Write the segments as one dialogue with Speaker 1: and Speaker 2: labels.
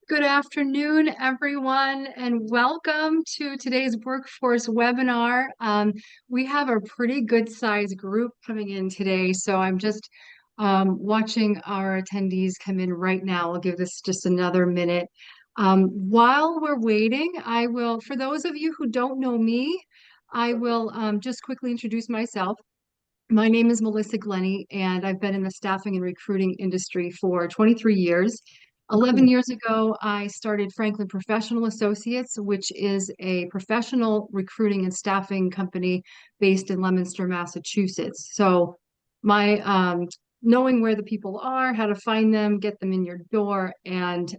Speaker 1: Good afternoon, everyone, and welcome to today's workforce webinar. We have a pretty good sized group coming in today, so I'm just watching our attendees come in right now. I'll give this just another minute. While we're waiting, for those of you who don't know me, I will just quickly introduce myself. My name is Melissa Glenny, and I've been in the staffing and recruiting industry for 23 years. 11 years ago, I started Franklin Professional Associates, which is a professional recruiting and staffing company based in Leominster, Massachusetts. So my knowing where the people are, how to find them, get them in your door, and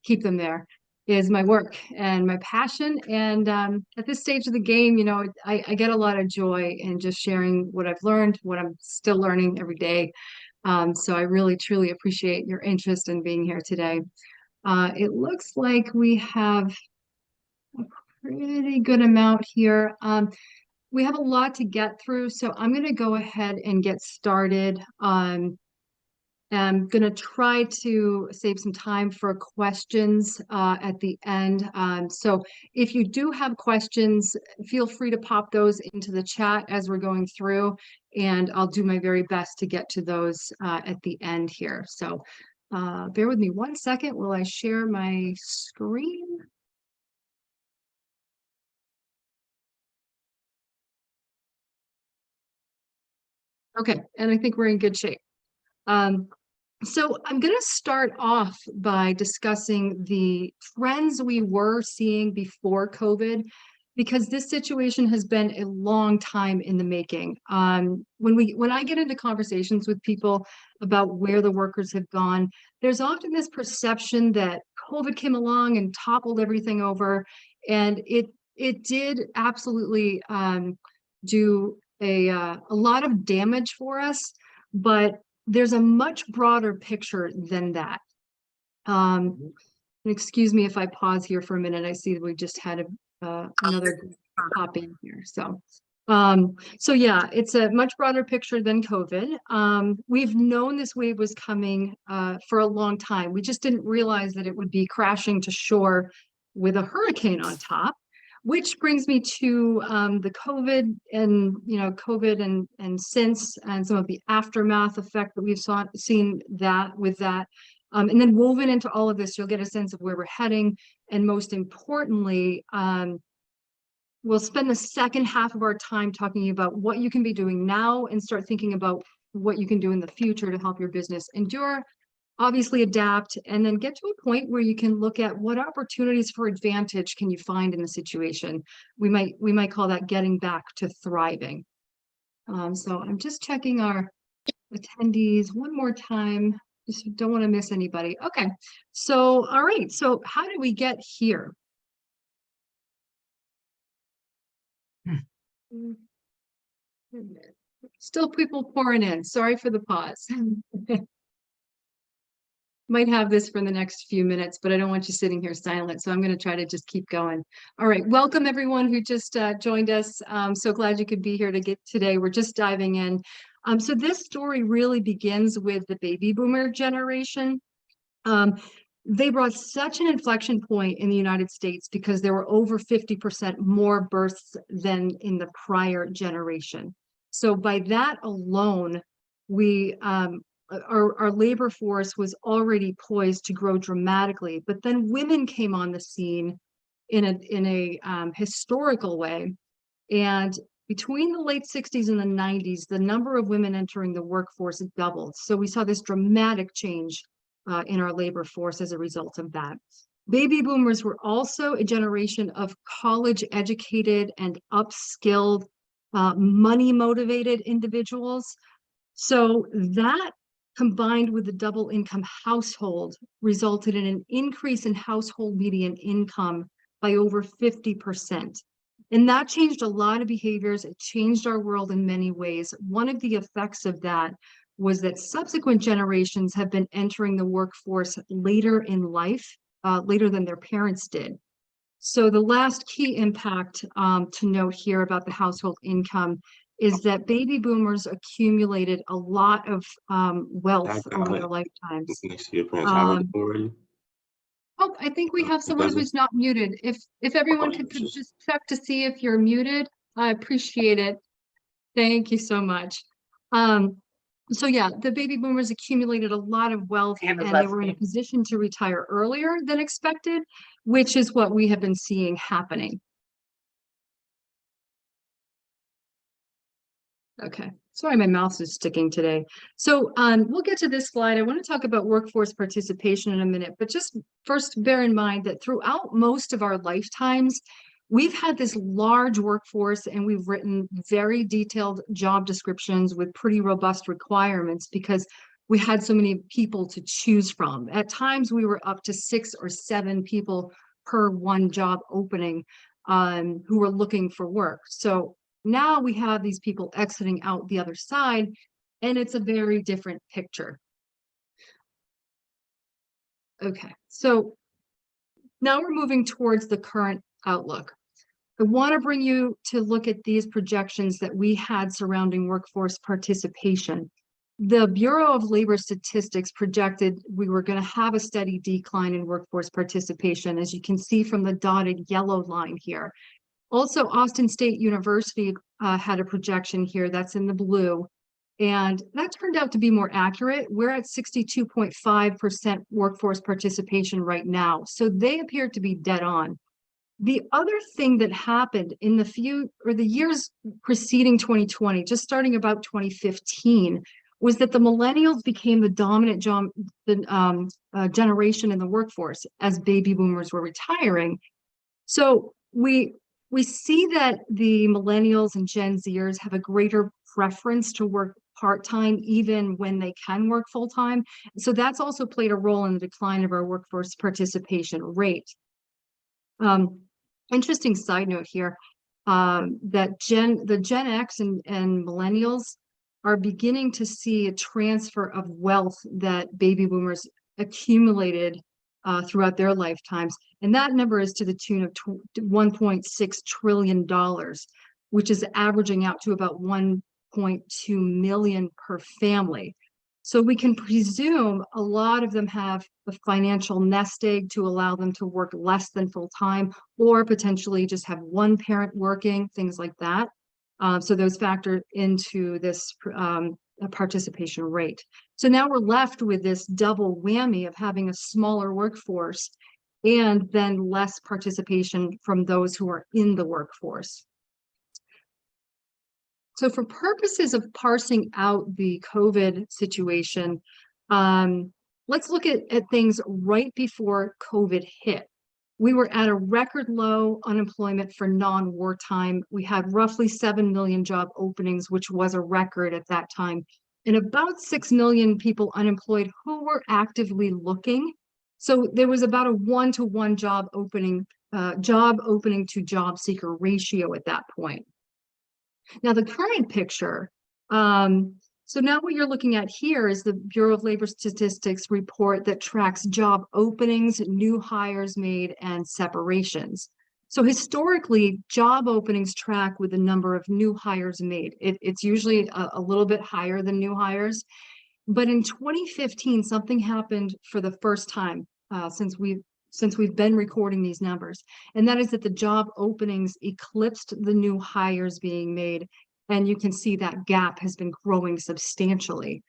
Speaker 1: keep them there is my work and my passion. And at this stage of the game, I get a lot of joy in just sharing what I've learned, what I'm still learning every day. So I really, truly appreciate your interest in being here today. It looks like we have a pretty good amount here. We have a lot to get through, so I'm going to go ahead and get started. I'm going to try to save some time for questions at the end. So if you do have questions, feel free to pop those into the chat as we're going through, and I'll do my very best to get to those at the end here. So bear with me one second while I share my screen. Okay, and I think we're in good shape. So I'm going to start off by discussing the trends we were seeing before COVID, because this situation has been a long time in the making. When I get into conversations with people about where the workers have gone, there's often this perception that COVID came along and toppled everything over, and it did absolutely do a lot of damage for us, but there's a much broader picture than that. Excuse me if I pause here for a minute. I see that we just had another pop in here. So yeah, it's a much broader picture than COVID. We've known this wave was coming for a long time. We just didn't realize that it would be crashing to shore with a hurricane on top. Which brings me to the COVID and since and some of the aftermath effect that we've seen that with that. And then woven into all of this, you'll get a sense of where we're heading. And most importantly, we'll spend the second half of our time talking about what you can be doing now and start thinking about what you can do in the future to help your business endure, obviously adapt, and then get to a point where you can look at what opportunities for advantage can you find in the situation. We might call that getting back to thriving. So I'm just checking our attendees one more time. Just don't want to miss anybody. Okay, so all right, so how did we get here? Still people pouring in. Sorry for the pause. Might have this for the next few minutes, but I don't want you sitting here silent. So I'm going to try to just keep going. All right. Welcome everyone who just joined us. So glad you could be here today. We're just diving in. So this story really begins with the baby boomer generation. They brought such an inflection point in the United States because there were over 50% more births than in the prior generation. So by that alone, our labor force was already poised to grow dramatically, but then women came on the scene in a historical way. And between the late 60s and the 90s, the number of women entering the workforce doubled. So we saw this dramatic change in our labor force as a result of that. Baby boomers were also a generation of college educated and upskilled, money motivated individuals. So that combined with the double income household resulted in an increase in household median income by over 50%. And that changed a lot of behaviors. It changed our world in many ways. One of the effects of that was that subsequent generations have been entering the workforce later in life, later than their parents did. So the last key impact to note here about the household income is that baby boomers accumulated a lot of wealth over their lifetimes.
Speaker 2: Next to your parents' house already?
Speaker 1: Oh, I think we have
Speaker 2: It
Speaker 1: someone
Speaker 2: doesn't.
Speaker 1: who's not muted. If everyone
Speaker 2: Oh,
Speaker 1: could
Speaker 2: just
Speaker 1: just check to see if you're muted, I appreciate it. Thank you so much. Um, so yeah, the baby boomers accumulated a lot of wealth and they were in a position to retire earlier than expected, which is what we have been seeing happening. Okay. Sorry, my mouth is sticking today. So we'll get to this slide. I want to talk about workforce participation in a minute, but just first bear in mind that throughout most of our lifetimes, we've had this large workforce and we've written very detailed job descriptions with pretty robust requirements because we had so many people to choose from. At times, we were up to 6 or 7 people per one job opening who were looking for work. So now we have these people exiting out the other side, and it's a very different picture. Okay, so now we're moving towards the current outlook. I want to bring you to look at these projections that we had surrounding workforce participation. The Bureau of Labor Statistics projected we were going to have a steady decline in workforce participation, as you can see from the dotted yellow line here. Also, Austin State University had a projection here that's in the blue, and that turned out to be more accurate. We're at 62.5% workforce participation right now, so they appear to be dead on. The other thing that happened in the years preceding 2020, just starting about 2015, was that the millennials became the dominant generation in the workforce as baby boomers were retiring. So we see that the millennials and Gen Zers have a greater preference to work part-time even when they can work full-time. So that's also played a role in the decline of our workforce participation rate. Interesting side note here, that the Gen X and millennials are beginning to see a transfer of wealth that baby boomers accumulated throughout their lifetimes. And that number is to the tune of $1.6 trillion, which is averaging out to about 1.2 million per family. So we can presume a lot of them have a financial nest egg to allow them to work less than full time, or potentially just have one parent working, things like that. So those factor into this participation rate. So now we're left with this double whammy of having a smaller workforce and then less participation from those who are in the workforce. So for purposes of parsing out the COVID situation, let's look at things right before COVID hit. We were at a record low unemployment for non-wartime. We had roughly 7 million job openings, which was a record at that time, and about 6 million people unemployed who were actively looking. So there was about a 1-to-1 job opening to job seeker ratio at that point. Now, the current picture, so now what you're looking at here is the Bureau of Labor Statistics report that tracks job openings, new hires made, and separations. So historically, job openings track with the number of new hires made. It's usually a little bit higher than new hires. But in 2015, something happened for the first time since we've been recording these numbers, and that is that the job openings eclipsed the new hires being made, and you can see that gap has been growing substantially.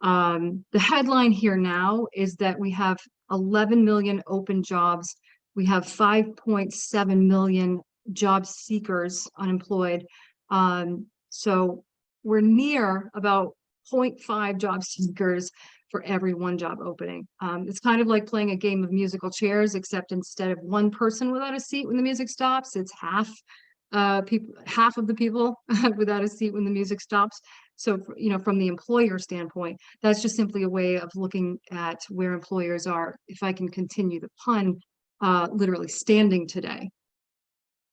Speaker 1: The headline here now is that we have 11 million open jobs. We have 5.7 million job seekers unemployed. So we're near about 0.5 job seekers for every one job opening. It's kind of like playing a game of musical chairs, except instead of one person without a seat when the music stops, it's half of the people without a seat when the music stops. So, from the employer standpoint, that's just simply a way of looking at where employers are, if I can continue the pun, literally standing today.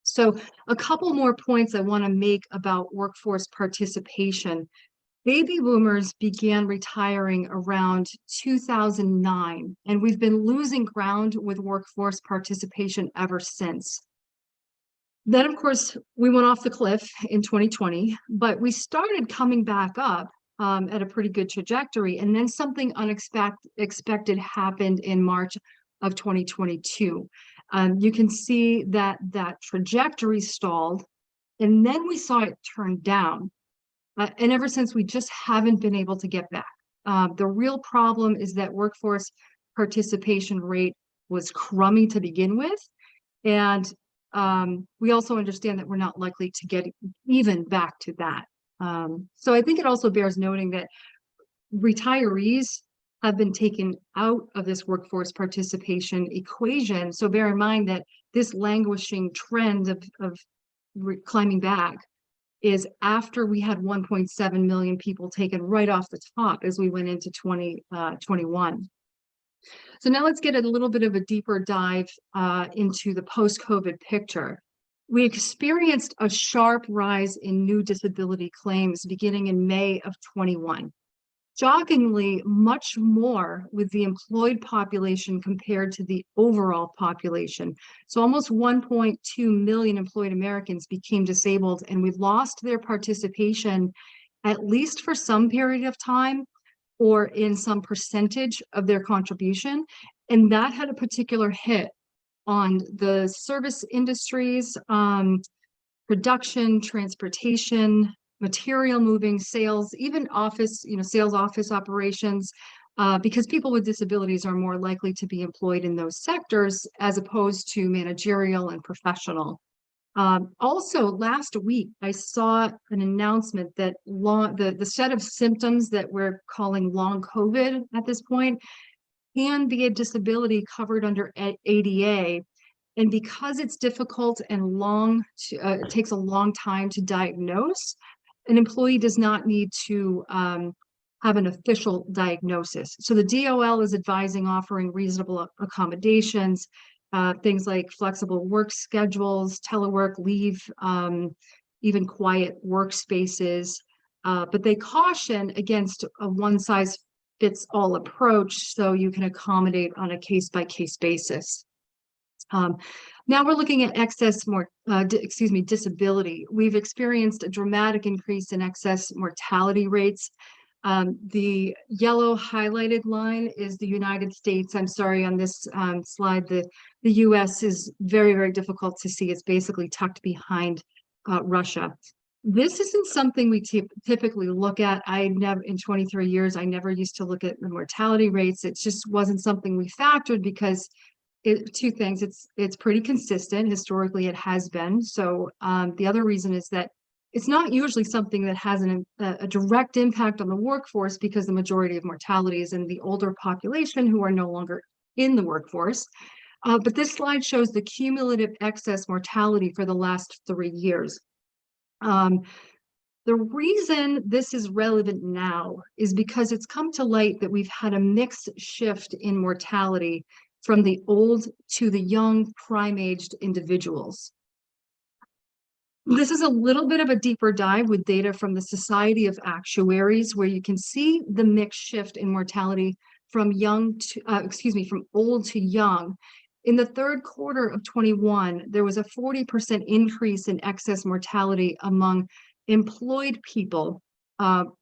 Speaker 1: So a couple more points I want to make about workforce participation. Baby boomers began retiring around 2009, and we've been losing ground with workforce participation ever since. Then, of course, we went off the cliff in 2020, but we started coming back up at a pretty good trajectory. And then something unexpected happened in March of 2022. You can see that that trajectory stalled, and then we saw it turn down. And ever since, we just haven't been able to get back. The real problem is that workforce participation rate was crummy to begin with. And we also understand that we're not likely to get even back to that. So I think it also bears noting that retirees have been taken out of this workforce participation equation. So bear in mind that this languishing trend of climbing back is after we had 1.7 million people taken right off the top as we went into 2021. So now let's get a little bit of a deeper dive into the post-COVID picture. We experienced a sharp rise in new disability claims beginning in May of 21. Shockingly, much more with the employed population compared to the overall population. So almost 1.2 million employed Americans became disabled, and we lost their participation, at least for some period of time, or in some percentage of their contribution. And that had a particular hit on the service industries, production, transportation, material moving, sales, even office, sales office operations, because people with disabilities are more likely to be employed in those sectors as opposed to managerial and professional. Also, last week, I saw an announcement that the set of symptoms that we're calling long COVID at this point can be a disability covered under ADA. And because it's difficult and it takes a long time to diagnose, an employee does not need to have an official diagnosis. So the DOL is advising offering reasonable accommodations, things like flexible work schedules, telework, leave, even quiet workspaces. But they caution against a one-size-fits-all approach, so you can accommodate on a case-by-case basis. Now we're looking at disability. We've experienced a dramatic increase in excess mortality rates. The yellow highlighted line is the United States. I'm sorry, on this slide, the US is very, very difficult to see. It's basically tucked behind Russia. This isn't something we typically look at. In 23 years, I never used to look at the mortality rates. It just wasn't something we factored because two things. It's pretty consistent. Historically, it has been. So the other reason is that it's not usually something that has a direct impact on the workforce, because the majority of mortality is in the older population who are no longer in the workforce. But this slide shows the cumulative excess mortality for the last 3 years. The reason this is relevant now is because it's come to light that we've had a mixed shift in mortality from the old to the young prime-aged individuals. This is a little bit of a deeper dive with data from the Society of Actuaries, where you can see the mixed shift in mortality from from old to young. In the third quarter of 21, there was a 40% increase in excess mortality among employed people,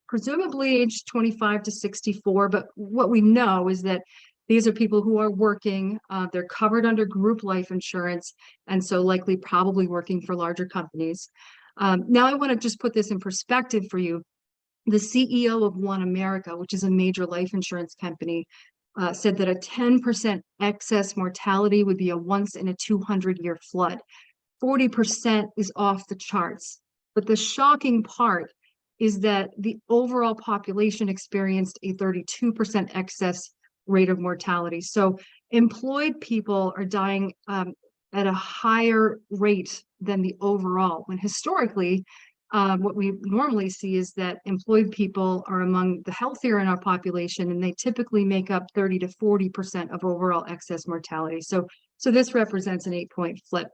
Speaker 1: presumably aged 25 to 64. But what we know is that these are people who are working, they're covered under group life insurance, and so likely probably working for larger companies. Now I want to just put this in perspective for you. The CEO of One America, which is a major life insurance company, said that a 10% excess mortality would be a once in a 200-year flood. 40% is off the charts. But the shocking part is that the overall population experienced a 32% excess rate of mortality. So employed people are dying at a higher rate than the overall, when historically, what we normally see is that employed people are among the healthier in our population, and they typically make up 30 to 40% of overall excess mortality. So this represents an 8-point flip.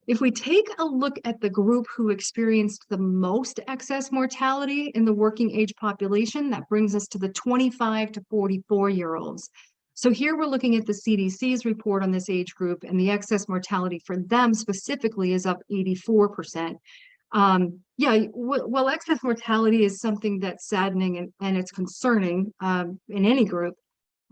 Speaker 1: If we take a look at the group who experienced the most excess mortality in the working age population, that brings us to the 25 to 44-year-olds. So here we're looking at the CDC's report on this age group, and the excess mortality for them specifically is up 84%. Well, excess mortality is something that's saddening and it's concerning in any group.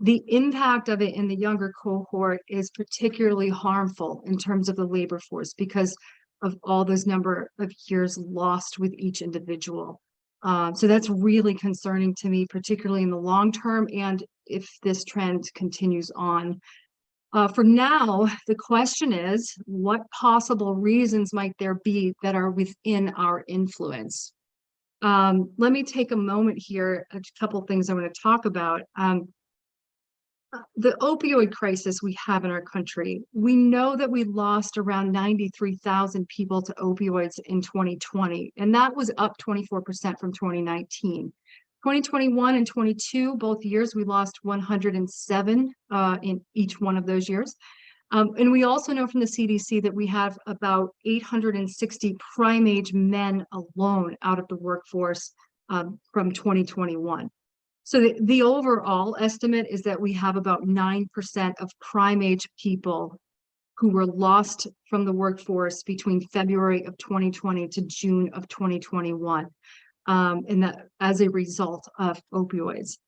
Speaker 1: The impact of it in the younger cohort is particularly harmful in terms of the labor force because of all those number of years lost with each individual. So that's really concerning to me, particularly in the long term, and if this trend continues on. For now, the question is, what possible reasons might there be that are within our influence? Let me take a moment here, a couple of things I want to talk about. The opioid crisis we have in our country, we know that we lost around 93,000 people to opioids in 2020, and that was up 24% from 2019. 2021 and 22, both years, we lost 107 in each one of those years. And we also know from the CDC that we have about 860 prime age men alone out of the workforce from 2021. So the overall estimate is that we have about 9% of prime age people who were lost from the workforce between February of 2020 to June of 2021, and that as a result of opioids.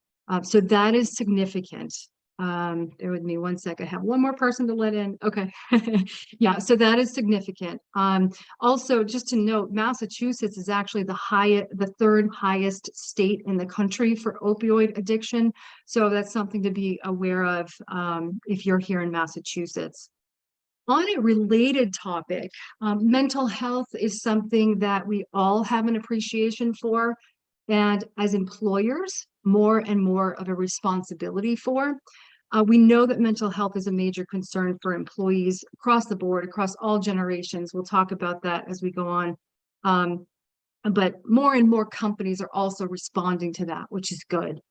Speaker 1: So that is significant. Bear with me one sec. I have one more person to let in. Okay. Yeah, so that is significant. Also, just to note, Massachusetts is actually the third highest state in the country for opioid addiction. So that's something to be aware of if you're here in Massachusetts. On a related topic, mental health is something that we all have an appreciation for, and as employers, more and more of a responsibility for. We know that mental health is a major concern for employees across the board, across all generations. We'll talk about that as we go on. But more and more companies are also responding to that, which is good.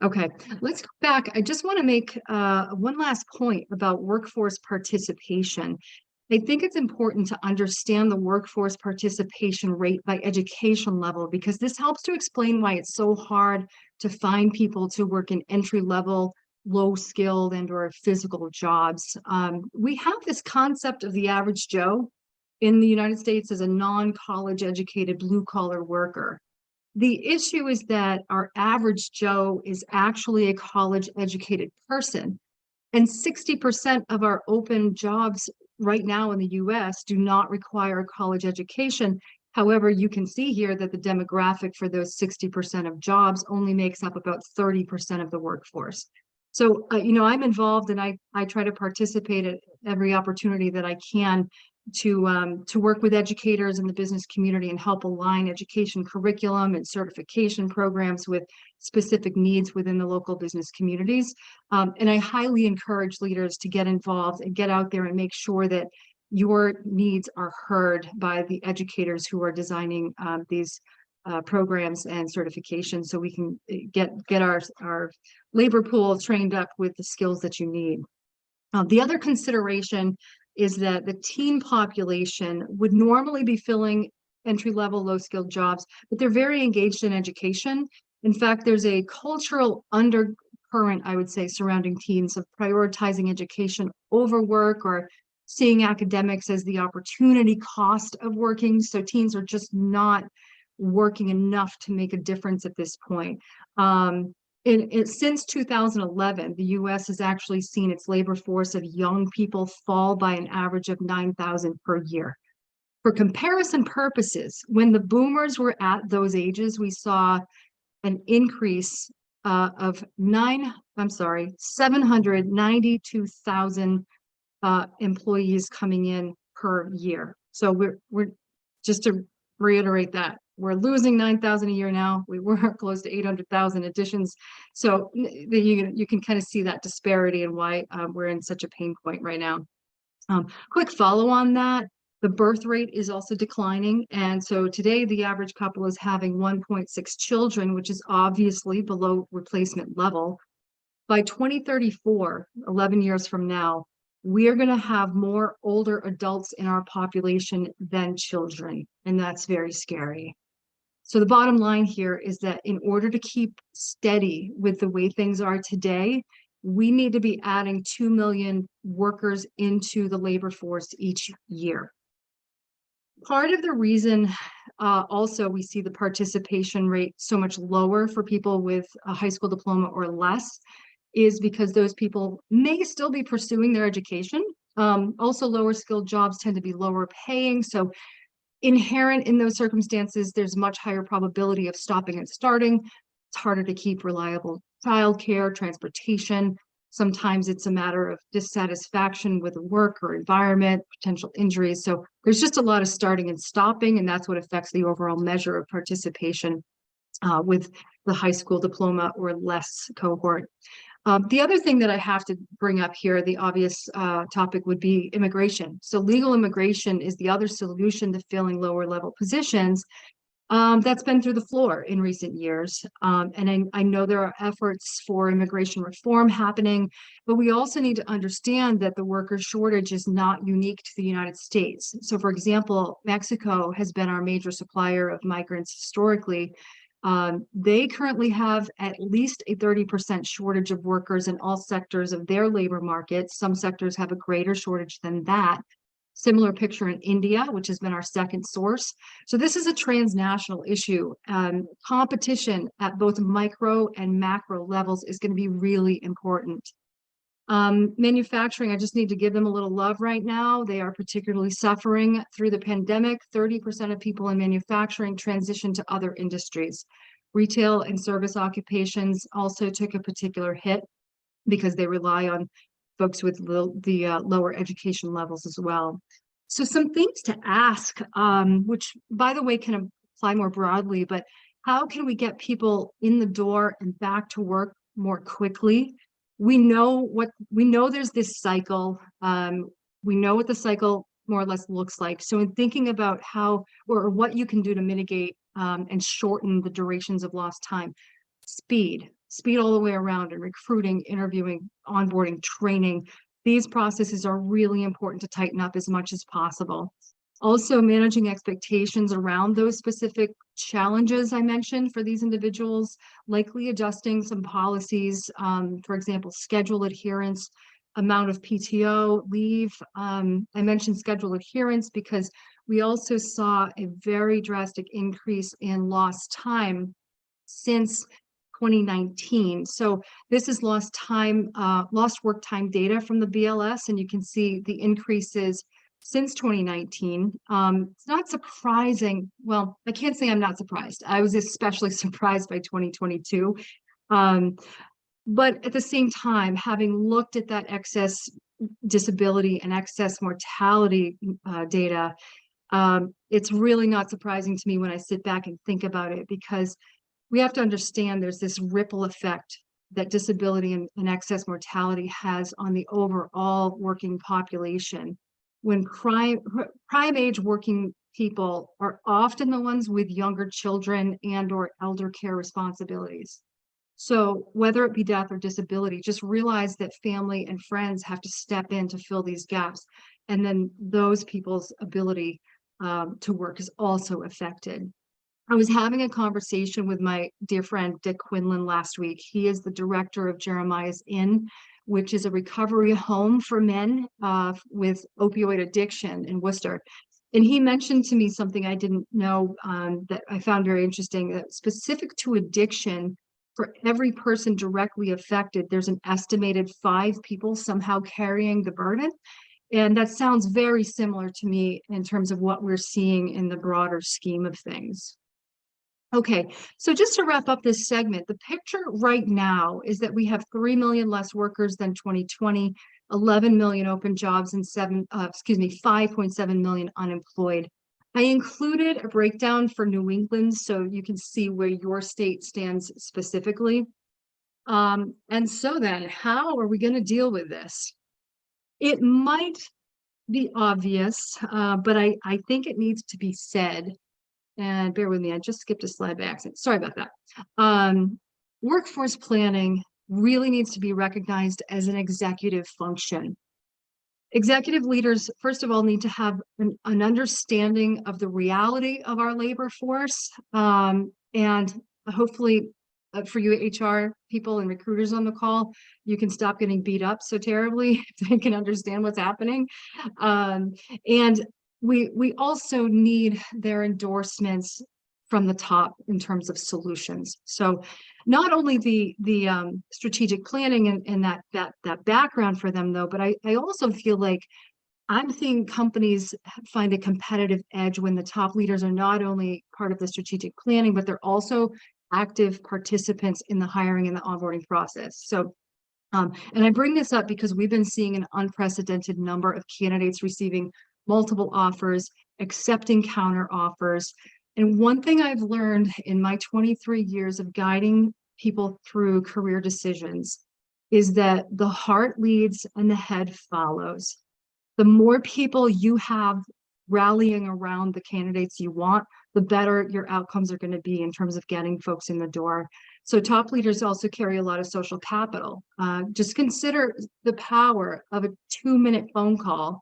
Speaker 1: Okay, let's go back. I just want to make one last point about workforce participation. I think it's important to understand the workforce participation rate by education level, because this helps to explain why it's so hard to find people to work in entry-level, low-skilled and or physical jobs. We have this concept of the average Joe in the United States as a non-college educated blue-collar worker. The issue is that our average Joe is actually a college-educated person, and 60% of our open jobs right now in the US do not require a college education. However, you can see here that the demographic for those 60% of jobs only makes up about 30% of the workforce. So, I'm involved, and I try to participate at every opportunity that I can to work with educators in the business community and help align education curriculum and certification programs with specific needs within the local business communities. And I highly encourage leaders to get involved and get out there and make sure that your needs are heard by the educators who are designing these programs and certifications, so we can get our labor pool trained up with the skills that you need. The other consideration is that the teen population would normally be filling entry-level, low-skilled jobs, but they're very engaged in education. In fact, there's a cultural undercurrent, I would say, surrounding teens of prioritizing education over work or seeing academics as the opportunity cost of working. So teens are just not working enough to make a difference at this point. Since 2011, the US has actually seen its labor force of young people fall by an average of 9,000 per year. For comparison purposes, when the boomers were at those ages, we saw an increase of 792,000 employees coming in per year. So we're just to reiterate that, we're losing 9,000 a year now. We were close to 800,000 additions. So you can kind of see that disparity and why we're in such a pain point right now. Quick follow on that, the birth rate is also declining. And so today the average couple is having 1.6 children, which is obviously below replacement level. By 2034, 11 years from now, we are going to have more older adults in our population than children, and that's very scary. So the bottom line here is that in order to keep steady with the way things are today, we need to be adding 2 million workers into the labor force each year. Part of the reason also we see the participation rate so much lower for people with a high school diploma or less is because those people may still be pursuing their education. Also, lower skilled jobs tend to be lower paying. So inherent in those circumstances, there's much higher probability of stopping and starting. It's harder to keep reliable childcare, transportation. Sometimes it's a matter of dissatisfaction with the work or environment, potential injuries. So there's just a lot of starting and stopping, and that's what affects the overall measure of participation with the high school diploma or less cohort. The other thing that I have to bring up here, the obvious topic would be immigration. So legal immigration is the other solution to filling lower level positions. That's been through the floor in recent years. And I know there are efforts for immigration reform happening, but we also need to understand that the worker shortage is not unique to the United States. So for example, Mexico has been our major supplier of migrants historically. They currently have at least a 30% shortage of workers in all sectors of their labor market. Some sectors have a greater shortage than that. Similar picture in India, which has been our second source. So this is a transnational issue. Competition at both micro and macro levels is going to be really important. Manufacturing, I just need to give them a little love right now. They are particularly suffering through the pandemic. 30% of people in manufacturing transitioned to other industries. Retail and service occupations also took a particular hit because they rely on folks with the lower education levels as well. So some things to ask, which by the way can apply more broadly, but how can we get people in the door and back to work more quickly? We know there's this cycle. We know what the cycle more or less looks like. So in thinking about how or what you can do to mitigate and shorten the durations of lost time, speed all the way around, and recruiting, interviewing, onboarding, training. These processes are really important to tighten up as much as possible. Also, managing expectations around those specific challenges I mentioned for these individuals, likely adjusting some policies, for example, schedule adherence, amount of PTO, leave. I mentioned schedule adherence because we also saw a very drastic increase in lost time since 2019. So this is lost work time data from the BLS, and you can see the increases since 2019. It's not surprising. Well, I can't say I'm not surprised. I was especially surprised by 2022. But at the same time, having looked at that excess disability and excess mortality data, it's really not surprising to me when I sit back and think about it, because we have to understand there's this ripple effect that disability and excess mortality has on the overall working population. When prime age working people are often the ones with younger children and or elder care responsibilities. So whether it be death or disability, just realize that family and friends have to step in to fill these gaps. And then those people's ability to work is also affected. I was having a conversation with my dear friend Dick Quinlan last week. He is the director of Jeremiah's Inn, which is a recovery home for men with opioid addiction in Worcester. And he mentioned to me something I didn't know that I found very interesting, that specific to addiction, for every person directly affected, there's an estimated 5 people somehow carrying the burden. And that sounds very similar to me in terms of what we're seeing in the broader scheme of things. Okay, so just to wrap up this segment, the picture right now is that we have 3 million less workers than 2020, 11 million open jobs, and 5.7 million unemployed. I included a breakdown for New England so you can see where your state stands specifically. And so then, how are we going to deal with this? It might be obvious, but I think it needs to be said. And bear with me, I just skipped a slide by accident. Sorry about that. Workforce planning really needs to be recognized as an executive function. Executive leaders, first of all, need to have an understanding of the reality of our labor force. And hopefully for you HR people and recruiters on the call, you can stop getting beat up so terribly if they can understand what's happening. And we also need their endorsements from the top in terms of solutions. So not only the strategic planning and that background for them though, but I also feel like I'm seeing companies find a competitive edge when the top leaders are not only part of the strategic planning, but they're also active participants in the hiring and the onboarding process. So and I bring this up because we've been seeing an unprecedented number of candidates receiving multiple offers, accepting counter offers. And one thing I've learned in my 23 years of guiding people through career decisions is that the heart leads and the head follows. The more people you have rallying around the candidates you want, the better your outcomes are going to be in terms of getting folks in the door. So top leaders also carry a lot of social capital. Just consider the power of a 2-minute phone call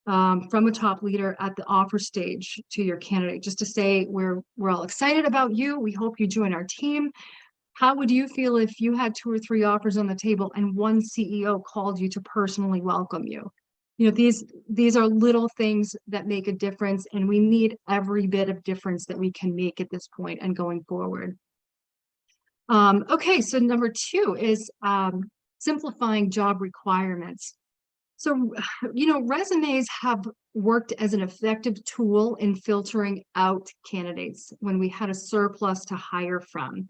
Speaker 1: from a top leader at the offer stage to your candidate, just to say, we're all excited about you. We hope you join our team. How would you feel if you had 2 or 3 offers on the table and one CEO called you to personally welcome you? You know, these are little things that make a difference, and we need every bit of difference that we can make at this point and going forward. Okay, so number 2 is simplifying job requirements. So, you know, resumes have worked as an effective tool in filtering out candidates when we had a surplus to hire from.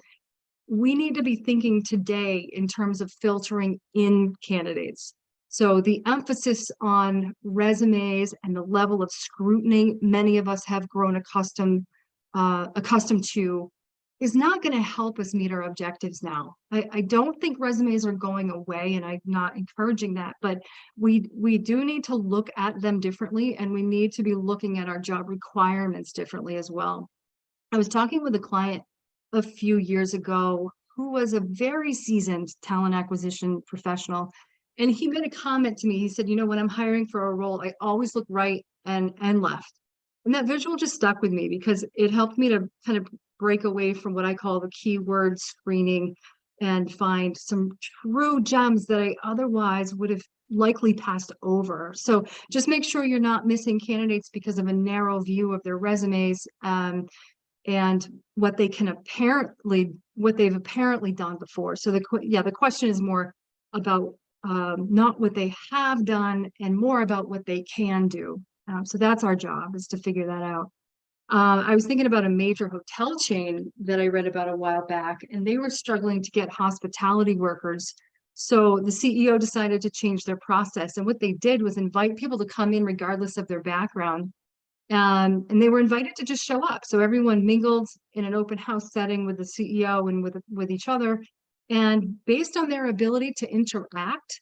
Speaker 1: We need to be thinking today in terms of filtering in candidates. So the emphasis on resumes and the level of scrutiny many of us have grown accustomed to is not going to help us meet our objectives now. I don't think resumes are going away, and I'm not encouraging that, but we do need to look at them differently, and we need to be looking at our job requirements differently as well. I was talking with a client a few years ago who was a very seasoned talent acquisition professional. And he made a comment to me. He said, you know, when I'm hiring for a role, I always look right and left. And that visual just stuck with me because it helped me to kind of break away from what I call the keyword screening and find some true gems that I otherwise would have likely passed over. So just make sure you're not missing candidates because of a narrow view of their resumes. And what they've apparently done before. So the question is more about not what they have done and more about what they can do. So that's our job, is to figure that out. I was thinking about a major hotel chain that I read about a while back, and they were struggling to get hospitality workers. So the CEO decided to change their process. And what they did was invite people to come in regardless of their background. And they were invited to just show up. So everyone mingled in an open house setting with the CEO and with each other. And based on their ability to interact,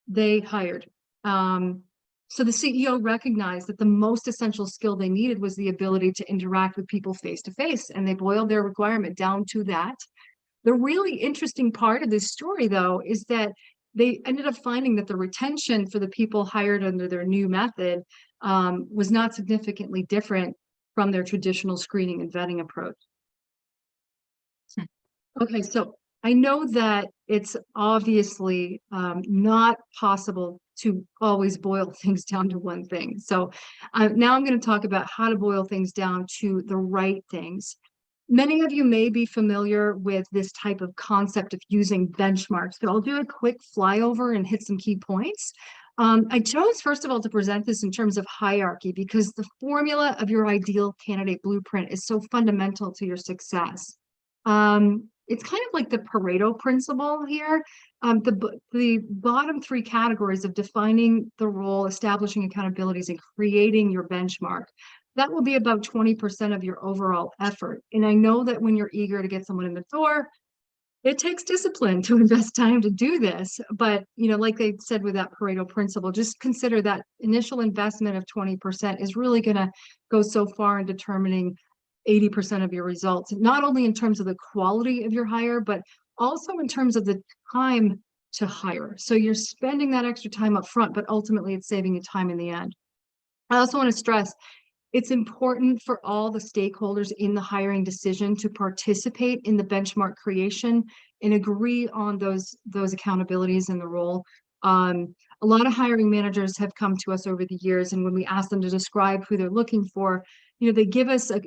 Speaker 1: they hired. So the CEO recognized that the most essential skill they needed was the ability to interact with people face to face. And they boiled their requirement down to that. The really interesting part of this story, though, is that they ended up finding that the retention for the people hired under their new method was not significantly different from their traditional screening and vetting approach. Okay, so I know that it's obviously not possible to always boil things down to one thing. So now I'm going to talk about how to boil things down to the right things. Many of you may be familiar with this type of concept of using benchmarks. So I'll do a quick flyover and hit some key points. I chose, first of all, to present this in terms of hierarchy because the formula of your ideal candidate blueprint is so fundamental to your success. It's kind of like the Pareto principle here. The bottom 3 categories of defining the role, establishing accountabilities, and creating your benchmark. That will be about 20% of your overall effort. And I know that when you're eager to get someone in the door, it takes discipline to invest time to do this. But, you know, like they said with that Pareto principle, just consider that initial investment of 20% is really going to go so far in determining 80% of your results, not only in terms of the quality of your hire, but also in terms of the time to hire. So you're spending that extra time up front, but ultimately it's saving you time in the end. I also want to stress it's important for all the stakeholders in the hiring decision to participate in the benchmark creation and agree on those accountabilities in the role. a lot of hiring managers have come to us over the years, and when we ask them to describe who they're looking for, they give us a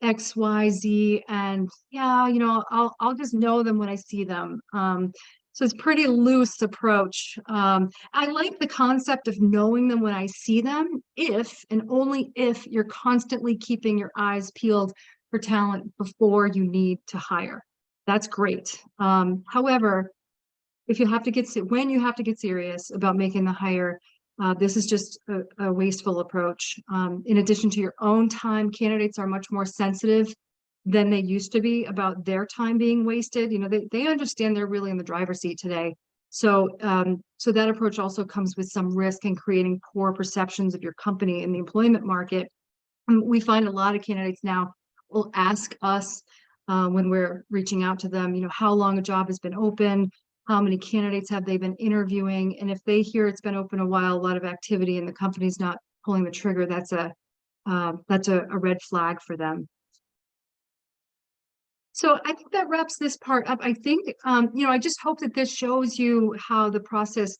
Speaker 1: X, Y, Z, and yeah, I'll just know them when I see them. So it's pretty loose approach. I like the concept of knowing them when I see them, if and only if you're constantly keeping your eyes peeled for talent before you need to hire. That's great. However, if you have to when you have to get serious about making the hire, this is just a wasteful approach. In addition to your own time, candidates are much more sensitive than they used to be about their time being wasted. They understand they're really in the driver's seat today. So that approach also comes with some risk in creating poor perceptions of your company in the employment market. We find a lot of candidates now will ask us when we're reaching out to them, how long a job has been open, how many candidates have they been interviewing, and if they hear it's been open a while, a lot of activity, and the company's not pulling the trigger, that's a red flag for them. So I think that wraps this part up. I think, I just hope that this shows you how the process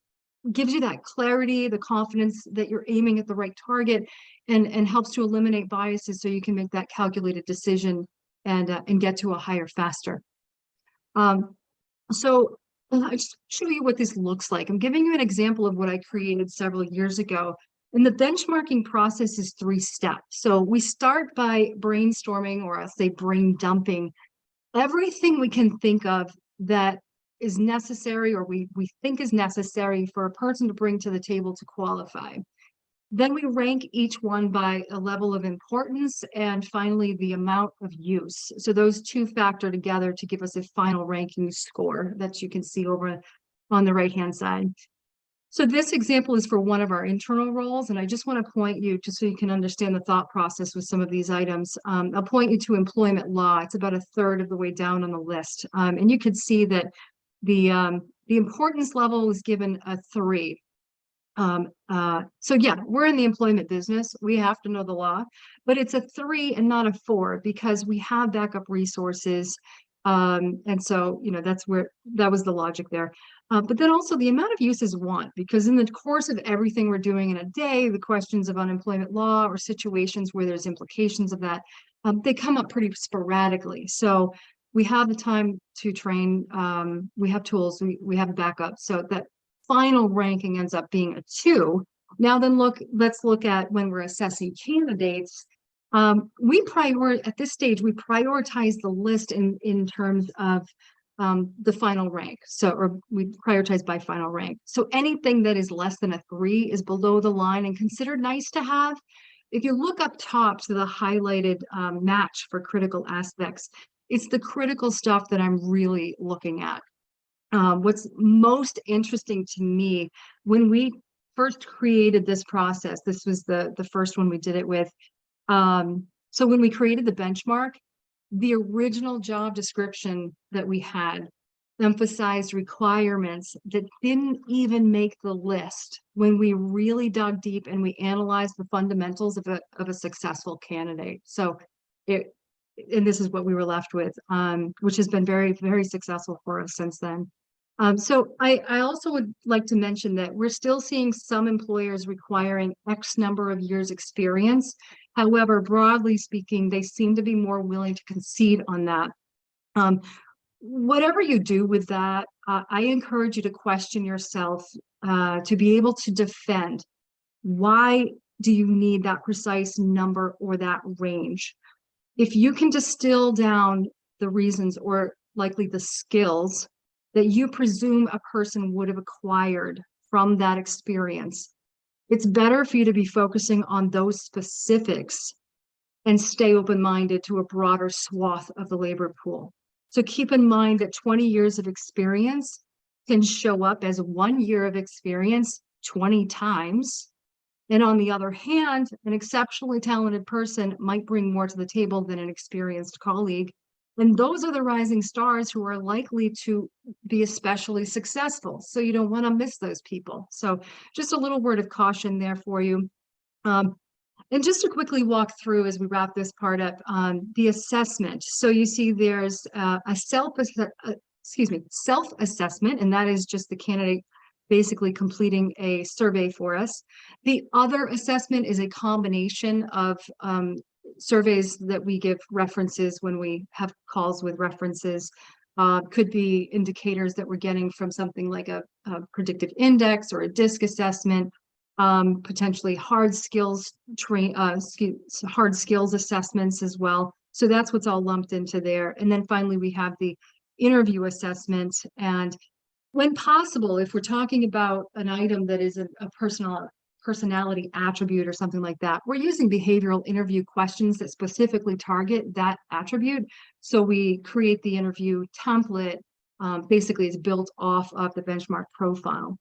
Speaker 1: gives you that clarity, the confidence that you're aiming at the right target, and helps to eliminate biases so you can make that calculated decision and get to a hire faster. So I'll just show you what this looks like. I'm giving you an example of what I created several years ago. And the benchmarking process is 3 steps. So we start by brainstorming, or I'll say brain dumping, everything we can think of that is necessary, or we think is necessary for a person to bring to the table to qualify. Then we rank each one by a level of importance, and finally the amount of use. So those 2 factor together to give us a final ranking score that you can see over on the right-hand side. So this example is for one of our internal roles, and I just want to point you, just so you can understand the thought process with some of these items. I'll point you to employment law. It's about a third of the way down on the list. And you can see that the importance level is given a 3. So yeah, we're in the employment business. We have to know the law, but it's a 3 and not a 4 because we have backup resources. And so, that was the logic there. But then also the amount of use is 1, because in the course of everything we're doing in a day, the questions of unemployment law or situations where there's implications of that, they come up pretty sporadically. So we have the time to train, we have tools, we have backup. So that final ranking ends up being a 2. Now then let's look at when we're assessing candidates. At this stage, we prioritize the list in terms of the final rank. Or we prioritize by final rank. So anything that is less than a 3 is below the line and considered nice to have. If you look up top to the highlighted match for critical aspects, it's the critical stuff that I'm really looking at. What's most interesting to me, when we first created this process, this was the first one we did it with. So when we created the benchmark, the original job description that we had emphasized requirements that didn't even make the list when we really dug deep and we analyzed the fundamentals of a successful candidate. And this is what we were left with, which has been very, very successful for us since then. So I also would like to mention that we're still seeing some employers requiring X number of years experience. However, broadly speaking, they seem to be more willing to concede on that. Whatever you do with that, I encourage you to question yourself to be able to defend. Why do you need that precise number or that range? If you can distill down the reasons, or likely the skills, that you presume a person would have acquired from that experience, it's better for you to be focusing on those specifics and stay open-minded to a broader swath of the labor pool. So keep in mind that 20 years of experience can show up as 1 year of experience 20 times. And on the other hand, an exceptionally talented person might bring more to the table than an experienced colleague. And those are the rising stars who are likely to be especially successful. So you don't want to miss those people. So just a little word of caution there for you. And just to quickly walk through as we wrap this part up, the assessment. So you see there's a self-assessment, and that is just the candidate basically completing a survey for us. The other assessment is a combination of surveys that we give references when we have calls with references. Could be indicators that we're getting from something like a predictive index or a DISC assessment, potentially hard skills hard skills assessments as well. So that's what's all lumped into there. And then finally, we have the interview assessment. And when possible, if we're talking about an item that is a personality attribute or something like that, we're using behavioral interview questions that specifically target that attribute. So we create the interview template, basically it's built off of the benchmark profile.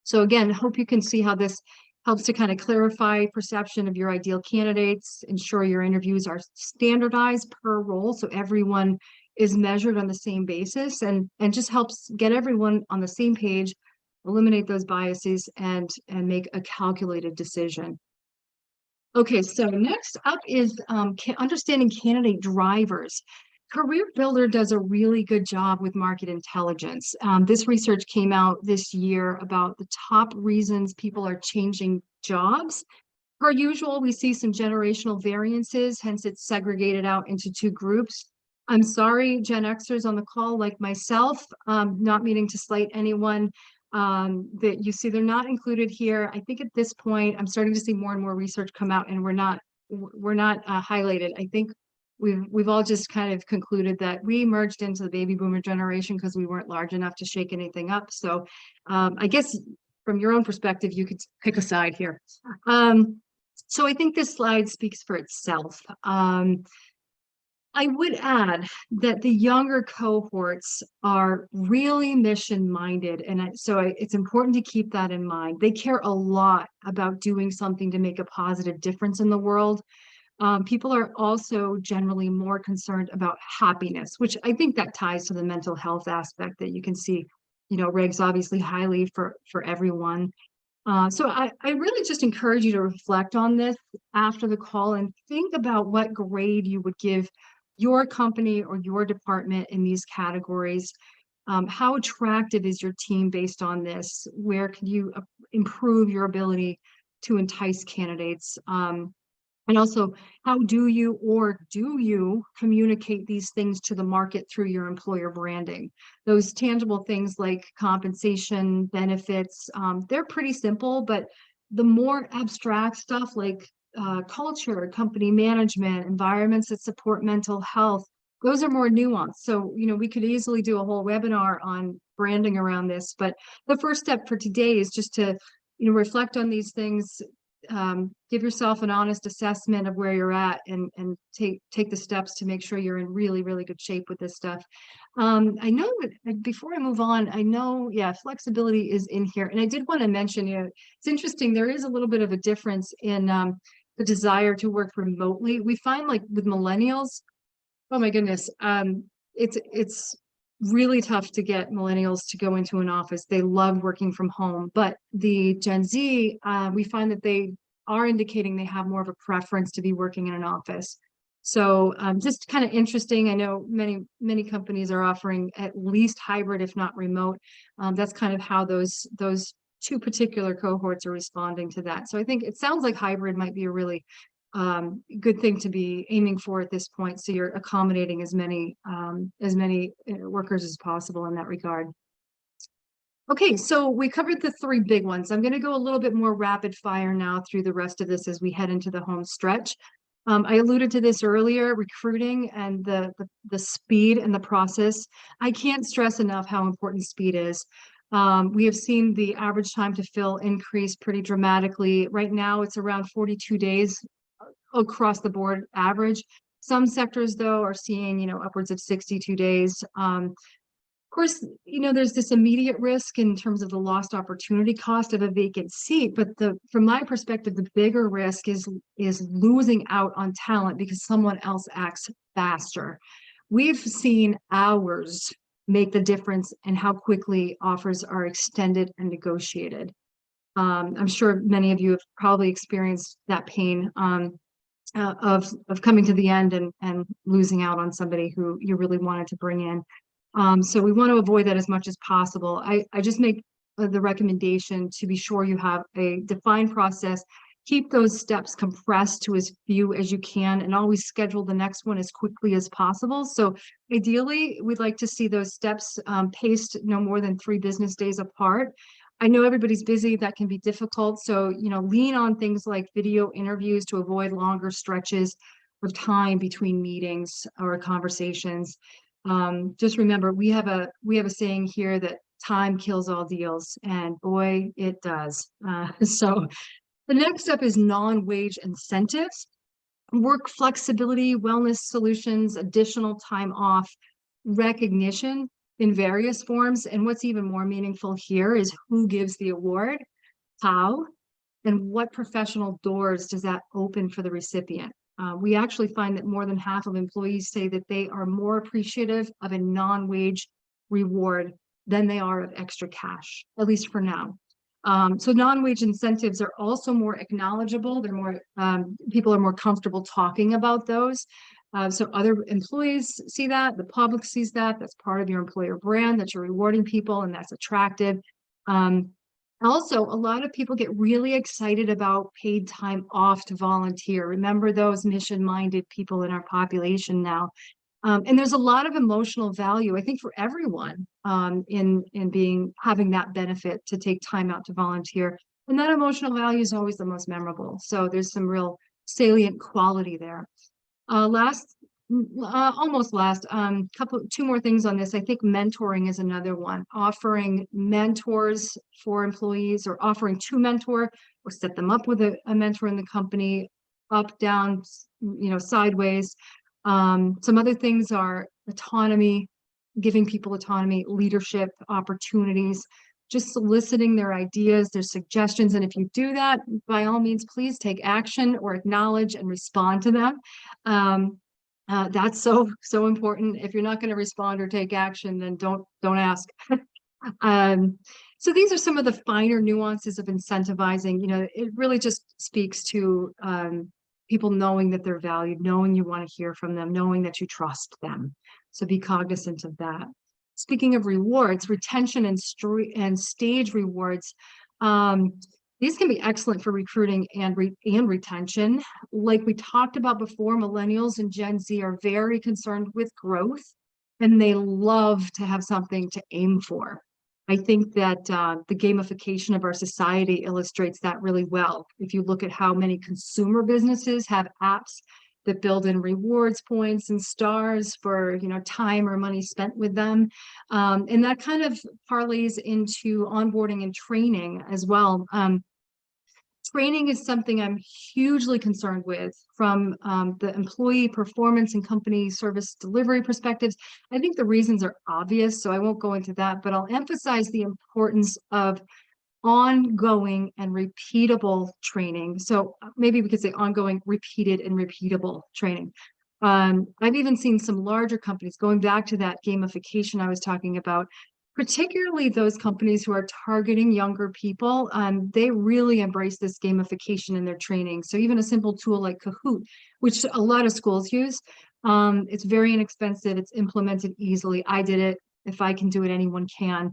Speaker 1: So again, hope you can see how this helps to kind of clarify perception of your ideal candidates, ensure your interviews are standardized per role, so everyone is measured on the same basis, and just helps get everyone on the same page, eliminate those biases, and make a calculated decision. Okay, so next up is understanding candidate drivers. Career Builder does a really good job with market intelligence. This research came out this year about the top reasons people are changing jobs. Per usual, we see some generational variances, hence it's segregated out into two groups. I'm sorry, Gen Xers on the call, like myself, not meaning to slight anyone that you see, they're not included here. I think at this point, I'm starting to see more and more research come out, and we're not highlighted. I think we've all just kind of concluded that we merged into the baby boomer generation because we weren't large enough to shake anything up. So I guess from your own perspective, you could pick a side here. So I think this slide speaks for itself. I would add that the younger cohorts are really mission-minded, and so it's important to keep that in mind. They care a lot about doing something to make a positive difference in the world. People are also generally more concerned about happiness, which I think that ties to the mental health aspect that you can see, regs obviously highly for everyone. So I really just encourage you to reflect on this after the call and think about what grade you would give your company or your department in these categories. How attractive is your team based on this? Where can you improve your ability to entice candidates? And also, how do you communicate these things to the market through your employer branding? Those tangible things like compensation, benefits, they're pretty simple, but the more abstract stuff like culture, company management, environments that support mental health, those are more nuanced. So, we could easily do a whole webinar on branding around this, but the first step for today is just to, reflect on these things, give yourself an honest assessment of where you're at, and take the steps to make sure you're in really, really good shape with this stuff. I know that before I move on, flexibility is in here. And I did want to mention, it's interesting, there is a little bit of a difference in the desire to work remotely. We find, like with millennials, oh my goodness, it's really tough to get millennials to go into an office. They love working from home, but the Gen Z, we find that they are indicating they have more of a preference to be working in an office. So just kind of interesting. I know many companies are offering at least hybrid, if not remote. That's kind of how those two particular cohorts are responding to that. So I think it sounds like hybrid might be a really good thing to be aiming for at this point, so you're accommodating as many workers as possible in that regard. Okay, so we covered the three big ones. I'm going to go a little bit more rapid fire now through the rest of this as we head into the home stretch. I alluded to this earlier, recruiting and the speed and the process. I can't stress enough how important speed is. We have seen the average time to fill increase pretty dramatically. Right now, it's around 42 days across the board average. Some sectors, though, are seeing, upwards of 62 days. Of course, there's this immediate risk in terms of the lost opportunity cost of a vacant seat. But from my perspective, the bigger risk is losing out on talent because someone else acts faster. We've seen hours make the difference in how quickly offers are extended and negotiated. I'm sure many of you have probably experienced that pain of coming to the end and losing out on somebody who you really wanted to bring in. So we want to avoid that as much as possible. I just make the recommendation to be sure you have a defined process. Keep those steps compressed to as few as you can, and always schedule the next one as quickly as possible. So ideally, we'd like to see those steps paced no more than 3 business days apart. I know everybody's busy, that can be difficult. So, lean on things like video interviews to avoid longer stretches of time between meetings or conversations. Just remember, we have a saying here that time kills all deals, and boy, it does. So the next step is non-wage incentives, work flexibility, wellness solutions, additional time off, recognition in various forms. And what's even more meaningful here is who gives the award, how, and what professional doors does that open for the recipient. We actually find that more than half of employees say that they are more appreciative of a non-wage reward than they are of extra cash, at least for now. So non-wage incentives are also more acknowledgeable. They're more, people are more comfortable talking about those. So other employees see that, the public sees that, that's part of your employer brand, that you're rewarding people, and that's attractive. Also, a lot of people get really excited about paid time off to volunteer. Remember those mission-minded people in our population now. And there's a lot of emotional value, I think, for everyone in having that benefit to take time out to volunteer. And that emotional value is always the most memorable. So there's some real salient quality there. Almost last, two more things on this. I think mentoring is another one. Offering mentors for employees, or offering to mentor, or set them up with a mentor in the company, up, down, sideways. Some other things are autonomy, giving people autonomy, leadership opportunities, just soliciting their ideas, their suggestions. And if you do that, by all means, please take action or acknowledge and respond to them. That's so important. If you're not going to respond or take action, then don't ask. So these are some of the finer nuances of incentivizing. It really just speaks to people knowing that they're valued, knowing you want to hear from them, knowing that you trust them. So be cognizant of that. Speaking of rewards, retention and stage rewards, these can be excellent for recruiting and retention. Like we talked about before, millennials and Gen Z are very concerned with growth, and they love to have something to aim for. I think that the gamification of our society illustrates that really well. If you look at how many consumer businesses have apps that build in rewards points and stars for time or money spent with them, and that kind of parlays into onboarding and training as well. Training is something I'm hugely concerned with from the employee performance and company service delivery perspectives. I think the reasons are obvious, so I won't go into that, but I'll emphasize the importance of ongoing and repeatable training. So maybe we could say ongoing, repeated, and repeatable training. I've even seen some larger companies, going back to that gamification I was talking about, particularly those companies who are targeting younger people. They really embrace this gamification in their training. So even a simple tool like Kahoot, which a lot of schools use, it's very inexpensive, it's implemented easily. I did it. If I can do it, anyone can.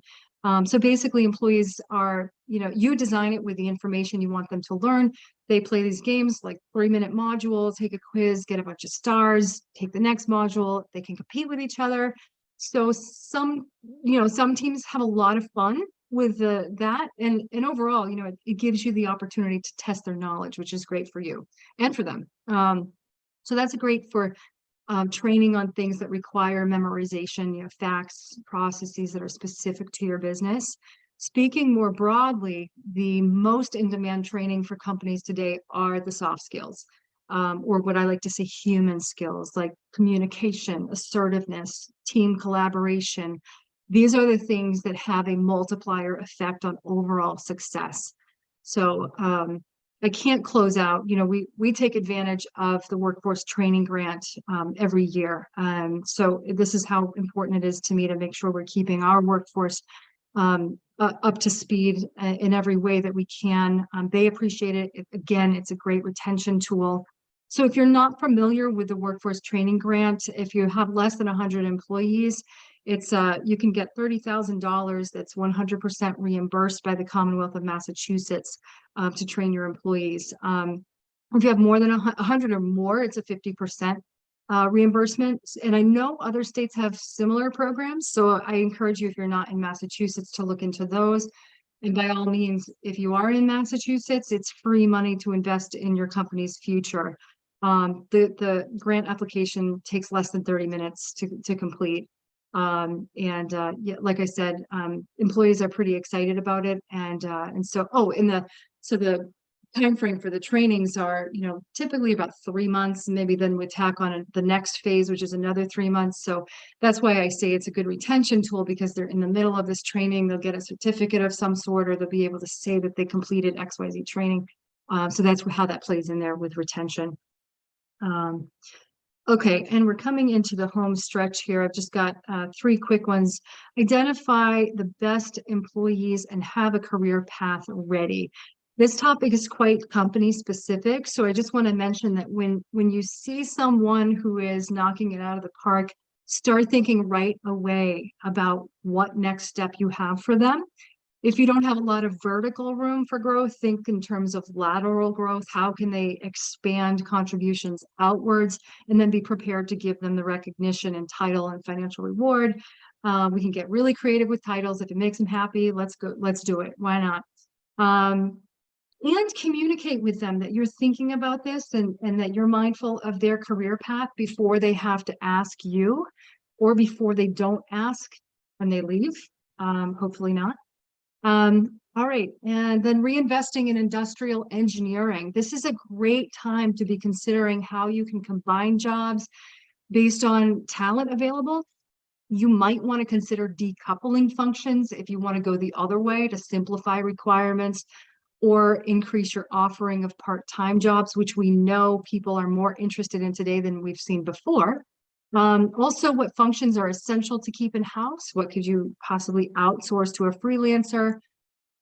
Speaker 1: So basically employees are, you design it with the information you want them to learn. They play these games like 3-minute modules, take a quiz, get a bunch of stars, take the next module. They can compete with each other. So some teams have a lot of fun with that. And overall, it gives you the opportunity to test their knowledge, which is great for you and for them. So that's great for training on things that require memorization, facts, processes that are specific to your business. Speaking more broadly, the most in-demand training for companies today are the soft skills, or what I like to say human skills, like communication, assertiveness, team collaboration. These are the things that have a multiplier effect on overall success. So I can't close out. We take advantage of the workforce training grant every year. So this is how important it is to me to make sure we're keeping our workforce up to speed in every way that we can. They appreciate it. Again, it's a great retention tool. So if you're not familiar with the workforce training grant, if you have less than 100 employees, It's you can get $30,000 that's 100% reimbursed by the Commonwealth of Massachusetts to train your employees. If you have more than 100 or more, it's a 50% reimbursement. And I know other states have similar programs, so I encourage you, if you're not in Massachusetts, to look into those. And by all means, if you are in Massachusetts, it's free money to invest in your company's future. The grant application takes less than 30 minutes to complete. Yeah, like I said, employees are pretty excited about it. And so, the time frame for the trainings are, typically about 3 months, maybe then we tack on the next phase, which is another 3 months. So that's why I say it's a good retention tool, because they're in the middle of this training, they'll get a certificate of some sort, or they'll be able to say that they completed XYZ training. So that's how that plays in there with retention. Okay, and we're coming into the home stretch here. I've just got 3 quick ones. Identify the best employees and have a career path ready. This topic is quite company specific, so I just want to mention that when you see someone who is knocking it out of the park, start thinking right away about what next step you have for them. If you don't have a lot of vertical room for growth, think in terms of lateral growth. How can they expand contributions outwards, and then be prepared to give them the recognition and title and financial reward. We can get really creative with titles. If it makes them happy, let's do it. Why not? And communicate with them that you're thinking about this, and that you're mindful of their career path before they have to ask you, or before they don't ask when they leave. Hopefully not. All right, and then reinvesting in industrial engineering. This is a great time to be considering how you can combine jobs based on talent available. You might want to consider decoupling functions if you want to go the other way to simplify requirements, or increase your offering of part-time jobs, which we know people are more interested in today than we've seen before. Also, what functions are essential to keep in-house? What could you possibly outsource to a freelancer?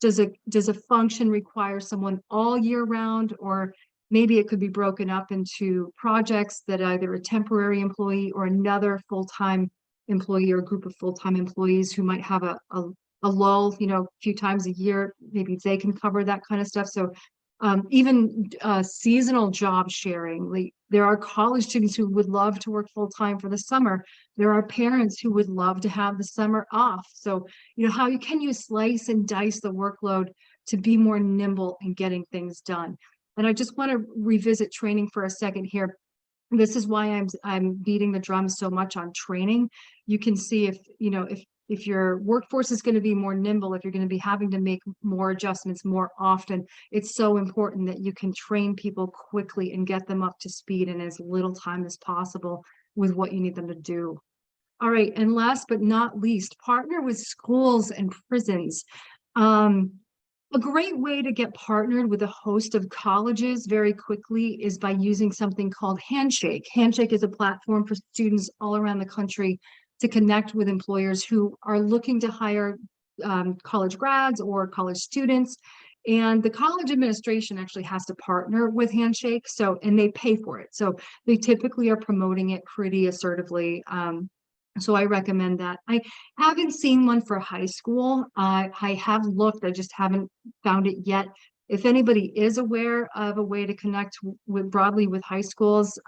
Speaker 1: Does a function require someone all year round, or maybe it could be broken up into projects that either a temporary employee or another full-time employee, or group of full-time employees who might have a lull, a few times a year, maybe they can cover that kind of stuff. So even seasonal job sharing. Like, there are college students who would love to work full-time for the summer. There are parents who would love to have the summer off. So, how can you slice and dice the workload to be more nimble in getting things done? And I just want to revisit training for a second here. This is why I'm beating the drum so much on training. You can see if your workforce is going to be more nimble, if you're going to be having to make more adjustments more often, it's so important that you can train people quickly and get them up to speed in as little time as possible with what you need them to do. All right, and last but not least, partner with schools and prisons. A great way to get partnered with a host of colleges very quickly is by using something called Handshake. Handshake is a platform for students all around the country to connect with employers who are looking to hire college grads or college students. And the college administration actually has to partner with Handshake, and they pay for it. So they typically are promoting it pretty assertively. So I recommend that. I haven't seen one for high school. I have looked, I just haven't found it yet. If anybody is aware of a way to connect broadly with high schools,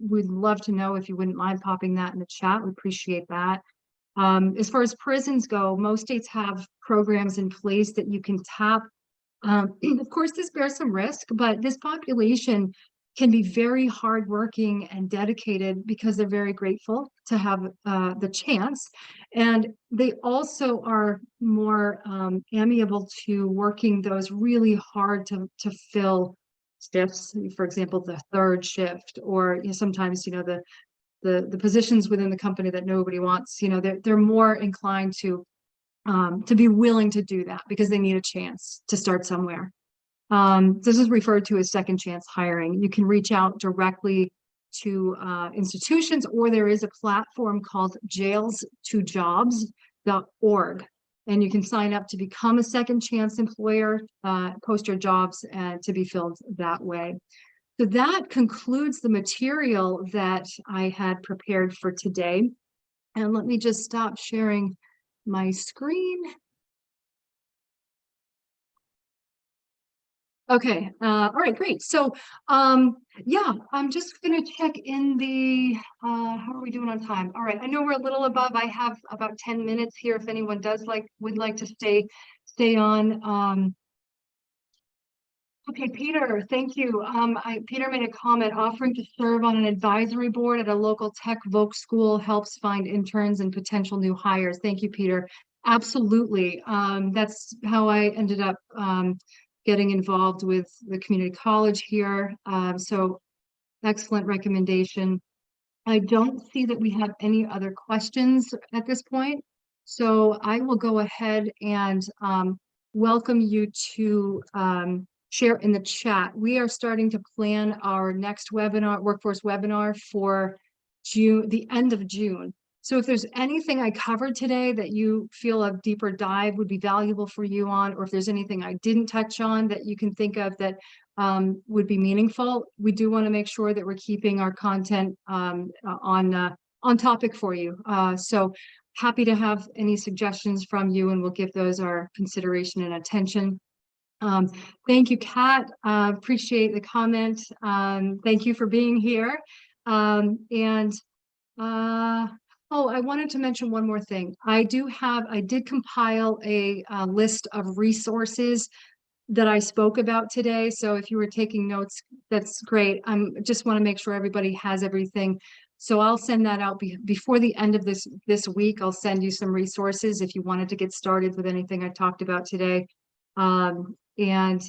Speaker 1: we'd love to know. If you wouldn't mind popping that in the chat, we appreciate that. As far as prisons go, most states have programs in place that you can tap. Of course, this bears some risk, but this population can be very hardworking and dedicated because they're very grateful to have the chance. And they also are more amiable to working those really hard to fill shifts. For example, the third shift, or sometimes, the positions within the company that nobody wants, they're more inclined to be willing to do that because they need a chance to start somewhere. This is referred to as second chance hiring. You can reach out directly to institutions, or there is a platform called jails2jobs.org, and you can sign up to become a second chance employer, post your jobs to be filled that way. So that concludes the material that I had prepared for today. And let me just stop sharing my screen. Okay, all right, great. So, yeah, I'm just gonna check in the, how are we doing on time? All right, I know we're a little above. I have about 10 minutes here if anyone would like to stay on. Okay, Peter, thank you. Peter made a comment offering to serve on an advisory board at a local tech voc school helps find interns and potential new hires. Thank you, Peter. Absolutely. That's how I ended up getting involved with the community college here. So excellent recommendation. I don't see that we have any other questions at this point. So I will go ahead and welcome you to share in the chat. We are starting to plan our next webinar, workforce webinar for June, the end of June. So if there's anything I covered today that you feel a deeper dive would be valuable for you on, or if there's anything I didn't touch on that you can think of that would be meaningful, we do want to make sure that we're keeping our content on topic for you. So happy to have any suggestions from you, and we'll give those our consideration and attention. Thank you, Kat. Appreciate the comment. Thank you for being here. And oh, I wanted to mention one more thing. I did compile a list of resources that I spoke about today. So if you were taking notes, that's great. Just want to make sure everybody has everything. So I'll send that out before the end of this week. I'll send you some resources if you wanted to get started with anything I talked about today. And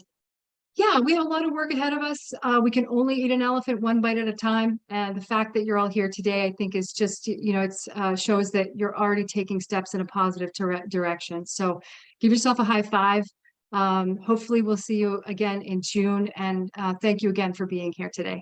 Speaker 1: yeah, we have a lot of work ahead of us. We can only eat an elephant one bite at a time. And the fact that you're all here today, I think is just, it's shows that you're already taking steps in a positive direction. So give yourself a high five. Hopefully we'll see you again in June. And thank you again for being here today.